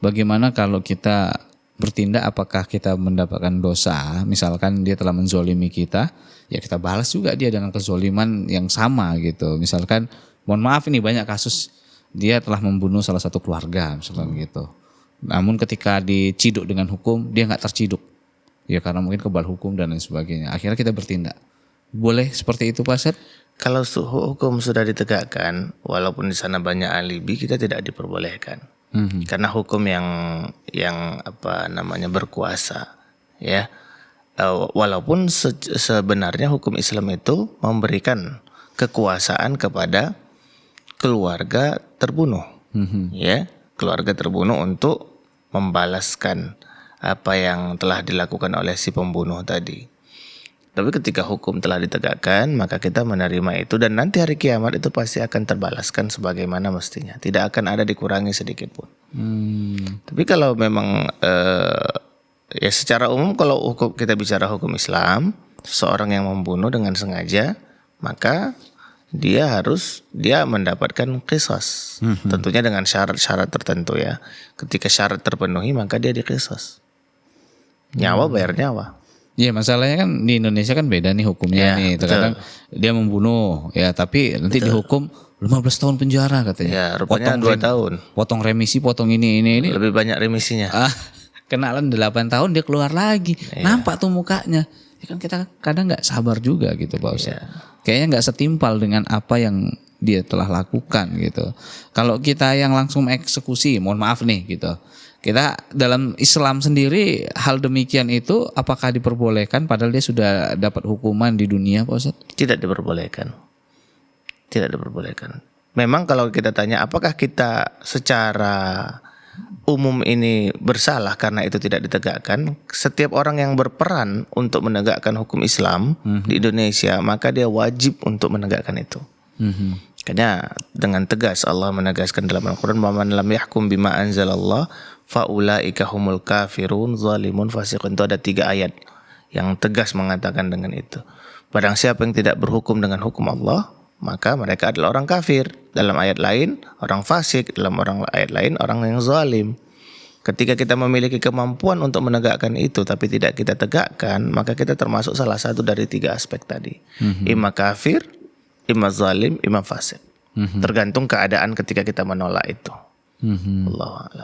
bagaimana kalau kita bertindak, apakah kita mendapatkan dosa, misalkan dia telah menzolimi kita, ya kita balas juga dia dengan kezoliman yang sama gitu. Misalkan, mohon maaf ini banyak kasus dia telah membunuh salah satu keluarga misalkan gitu. Namun ketika diciduk dengan hukum, dia nggak terciduk. Ya karena mungkin kebal hukum dan lain sebagainya. Akhirnya kita bertindak. Boleh seperti itu Pak Seth? Kalau hukum sudah ditegakkan, walaupun di sana banyak alibi, kita tidak diperbolehkan. Karena hukum yang berkuasa, ya. Walaupun sebenarnya hukum Islam itu memberikan kekuasaan kepada keluarga terbunuh, ya, keluarga terbunuh untuk membalaskan apa yang telah dilakukan oleh si pembunuh tadi. Tapi ketika hukum telah ditegakkan, maka kita menerima itu, dan nanti hari kiamat itu pasti akan terbalaskan sebagaimana mestinya. Tidak akan ada dikurangi sedikit pun. Tapi kalau memang ya secara umum, kalau kita bicara hukum Islam, seseorang yang membunuh dengan sengaja, maka dia mendapatkan qisas. Tentunya dengan syarat-syarat tertentu ya. Ketika syarat terpenuhi, maka dia diqisas. Nyawa bayar nyawa. Iya, masalahnya kan di Indonesia kan beda nih hukumnya nih. Terkadang dia membunuh ya, tapi nanti dihukum 15 tahun penjara katanya. Ya, rupanya 2 tahun. Potong remisi, potong ini. Lebih banyak remisinya. Kenalan 8 tahun dia keluar lagi. Nampak tuh mukanya. Ya kan kita kadang nggak sabar juga gitu Pak Ustaz. Kayaknya nggak setimpal dengan apa yang dia telah lakukan gitu. Kalau kita yang langsung eksekusi, mohon maaf nih gitu. Kita dalam Islam sendiri hal demikian itu apakah diperbolehkan padahal dia sudah dapat hukuman di dunia Pak Ustaz? Tidak diperbolehkan. Tidak diperbolehkan. Memang kalau kita tanya apakah kita secara umum ini bersalah karena itu tidak ditegakkan, setiap orang yang berperan untuk menegakkan hukum Islam di Indonesia, maka dia wajib untuk menegakkan itu. Makanya dengan tegas Allah menegaskan dalam Al-Quran, "Man lam yahkum bima anzalallah faulaika humul kafirun zalimun fasiqun." Itu ada 3 ayat yang tegas mengatakan dengan itu. Barang siapa yang tidak berhukum dengan hukum Allah, maka mereka adalah orang kafir. Dalam ayat lain orang fasik, dalam ayat lain orang yang zalim. Ketika kita memiliki kemampuan untuk menegakkan itu tapi tidak kita tegakkan, maka kita termasuk salah satu dari 3 aspek tadi. Imma kafir, imma zalim, imma fasik. Tergantung keadaan ketika kita menolak itu. Allahu a'lam.